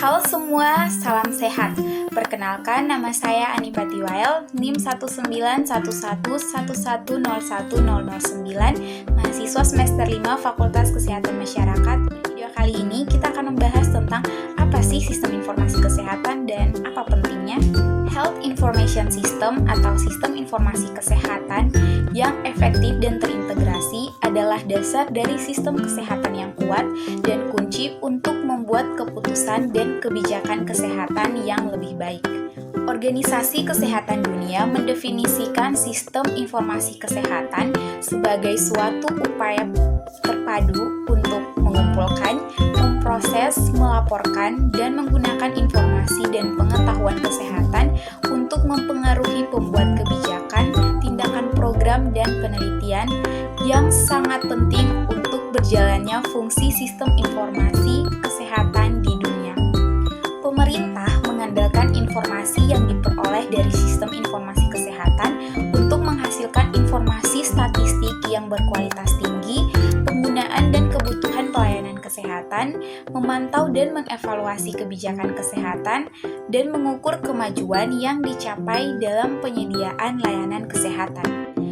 Halo semua, salam sehat. Perkenalkan, nama saya Anipati Wael, NIM 1911111010009, mahasiswa semester 5 Fakultas Kesehatan Masyarakat. Video kali ini kita akan membahas tentang apa sih sistem informasi kesehatan dan apa pentingnya. Health Information System atau sistem informasi kesehatan yang efektif dan terintegrasi adalah dasar dari sistem kesehatan yang kuat dan kunci untuk membuat keputusan dan kebijakan kesehatan yang lebih baik. Organisasi Kesehatan Dunia mendefinisikan sistem informasi kesehatan sebagai suatu upaya terpadu untuk mengumpulkan, memproses, melaporkan, dan menggunakan informasi dan pengetahuan kesehatan untuk mempengaruhi pembuat kebijakan, tindakan program, dan penelitian yang sangat penting untuk berjalannya fungsi sistem informasi kesehatan di dunia. Pemerintah mengandalkan informasi yang diperoleh dari sistem informasi kesehatan untuk menghasilkan informasi statistik yang berkualitas tinggi, penggunaan dan kebutuhan pelayanan kesehatan, memantau dan mengevaluasi kebijakan kesehatan, dan mengukur kemajuan yang dicapai dalam penyediaan layanan kesehatan.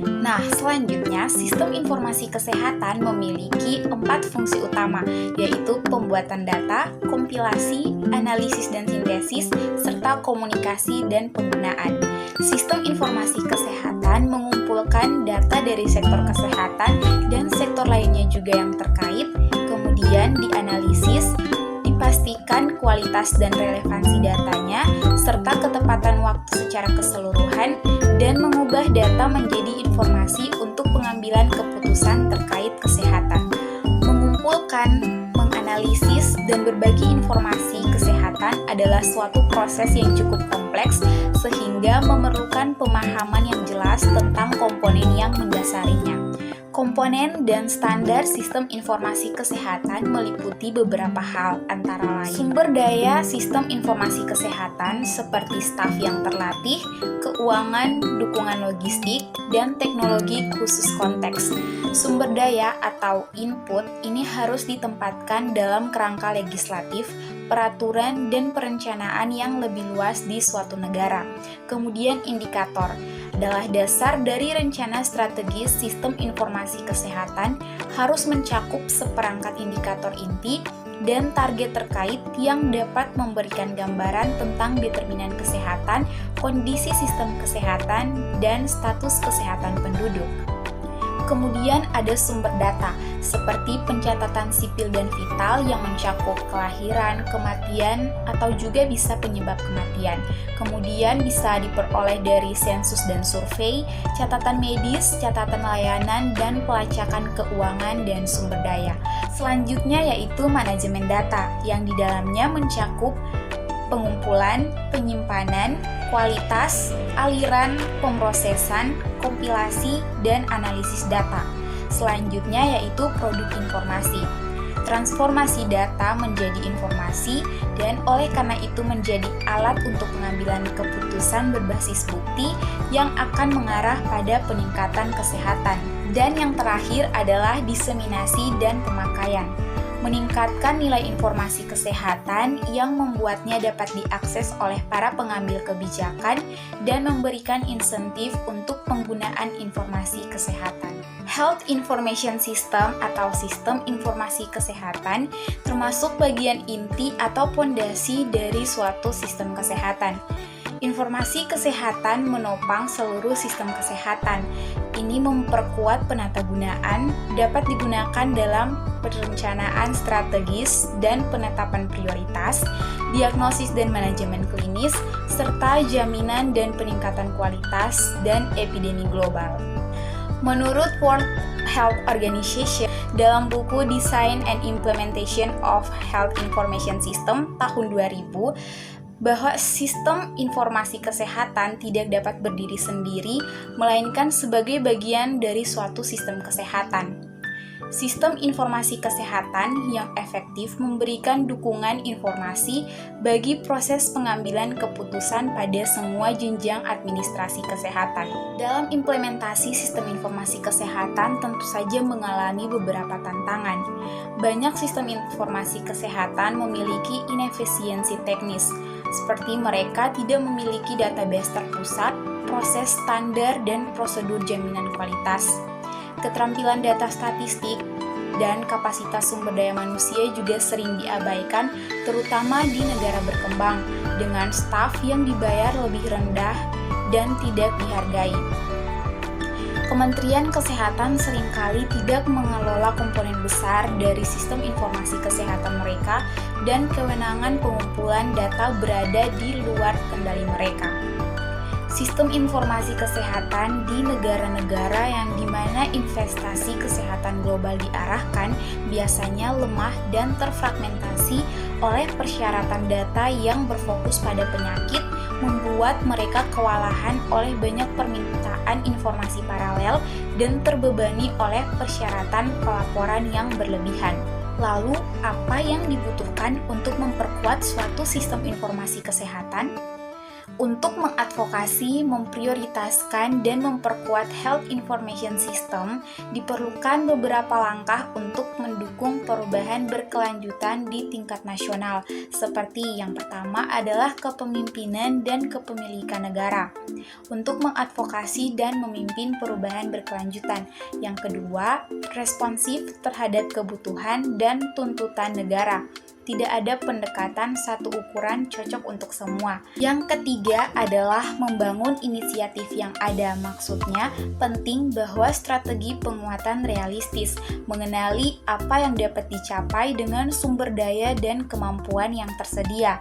Nah, selanjutnya, sistem informasi kesehatan memiliki 4 fungsi utama, yaitu pembuatan data, kompilasi, analisis dan sintesis, serta komunikasi dan penggunaan. Sistem informasi kesehatan mengumpulkan data dari sektor kesehatan dan sektor lainnya juga yang terkait, kemudian dianalisis, dipastikan kualitas dan relevansi datanya, serta ketepatan waktu secara keseluruhan, dan mengubah data menjadi informasi untuk pengambilan keputusan terkait kesehatan. Mengumpulkan, menganalisis, dan berbagi informasi kesehatan adalah suatu proses yang cukup kompleks sehingga memerlukan pemahaman yang jelas tentang komponen yang mendasarinya. Komponen dan standar sistem informasi kesehatan meliputi beberapa hal, antara lain sumber daya sistem informasi kesehatan seperti staf yang terlatih, keuangan, dukungan logistik, dan teknologi khusus konteks. Sumber daya atau input ini harus ditempatkan dalam kerangka legislatif, peraturan, dan perencanaan yang lebih luas di suatu negara. Kemudian indikator adalah dasar dari rencana strategis sistem informasi kesehatan harus mencakup seperangkat indikator inti dan target terkait yang dapat memberikan gambaran tentang determinan kesehatan, kondisi sistem kesehatan, dan status kesehatan penduduk. Kemudian ada sumber data, seperti pencatatan sipil dan vital yang mencakup kelahiran, kematian, atau juga bisa penyebab kematian. Kemudian bisa diperoleh dari sensus dan survei, catatan medis, catatan layanan, dan pelacakan keuangan dan sumber daya. Selanjutnya yaitu manajemen data, yang di dalamnya mencakup pengumpulan, penyimpanan, kualitas, aliran, pemrosesan, kompilasi, dan analisis data. Selanjutnya yaitu produk informasi. Transformasi data menjadi informasi dan oleh karena itu menjadi alat untuk pengambilan keputusan berbasis bukti yang akan mengarah pada peningkatan kesehatan. Dan yang terakhir adalah diseminasi dan pemakaian. Meningkatkan nilai informasi kesehatan yang membuatnya dapat diakses oleh para pengambil kebijakan dan memberikan insentif untuk penggunaan informasi kesehatan. Health Information System atau sistem informasi kesehatan termasuk bagian inti atau pondasi dari suatu sistem kesehatan. Informasi kesehatan menopang seluruh sistem kesehatan. Ini memperkuat penatagunaan, dapat digunakan dalam perencanaan strategis dan penetapan prioritas, diagnosis dan manajemen klinis, serta jaminan dan peningkatan kualitas dan epidemi global. Menurut World Health Organization, dalam buku Design and Implementation of Health Information System tahun 2000, bahwa sistem informasi kesehatan tidak dapat berdiri sendiri, melainkan sebagai bagian dari suatu sistem kesehatan. Sistem informasi kesehatan yang efektif memberikan dukungan informasi bagi proses pengambilan keputusan pada semua jenjang administrasi kesehatan. Dalam implementasi sistem informasi kesehatan tentu saja mengalami beberapa tantangan. Banyak sistem informasi kesehatan memiliki inefisiensi teknis, seperti mereka tidak memiliki database terpusat, proses standar, dan prosedur jaminan kualitas. Keterampilan data statistik dan kapasitas sumber daya manusia juga sering diabaikan, terutama di negara berkembang, dengan staf yang dibayar lebih rendah dan tidak dihargai. Kementerian Kesehatan seringkali tidak mengelola komponen besar dari sistem informasi kesehatan mereka, dan kewenangan pengumpulan data berada di luar kendali mereka. Sistem informasi kesehatan di negara-negara yang dimana investasi kesehatan global diarahkan biasanya lemah dan terfragmentasi oleh persyaratan data yang berfokus pada penyakit, membuat mereka kewalahan oleh banyak permintaan informasi paralel dan terbebani oleh persyaratan pelaporan yang berlebihan. Lalu, apa yang dibutuhkan untuk memperkuat suatu sistem informasi kesehatan? Untuk mengadvokasi, memprioritaskan, dan memperkuat health information system, diperlukan beberapa langkah untuk mendukung perubahan berkelanjutan di tingkat nasional, seperti yang pertama adalah kepemimpinan dan kepemilikan negara, untuk mengadvokasi dan memimpin perubahan berkelanjutan. Yang kedua, responsif terhadap kebutuhan dan tuntutan negara. Tidak ada pendekatan satu ukuran cocok untuk semua. Yang ketiga adalah membangun inisiatif yang ada. Maksudnya, penting bahwa strategi penguatan realistis, mengenali apa yang dapat dicapai dengan sumber daya dan kemampuan yang tersedia.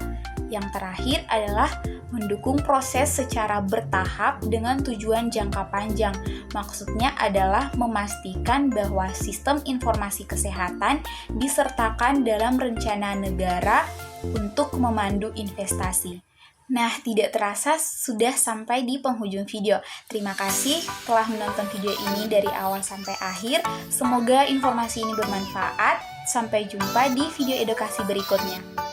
Yang terakhir adalah mendukung proses secara bertahap dengan tujuan jangka panjang. Maksudnya adalah memastikan bahwa sistem informasi kesehatan disertakan dalam rencana negara untuk memandu investasi. Nah, tidak terasa sudah sampai di penghujung video. Terima kasih telah menonton video ini dari awal sampai akhir. Semoga informasi ini bermanfaat. Sampai jumpa di video edukasi berikutnya.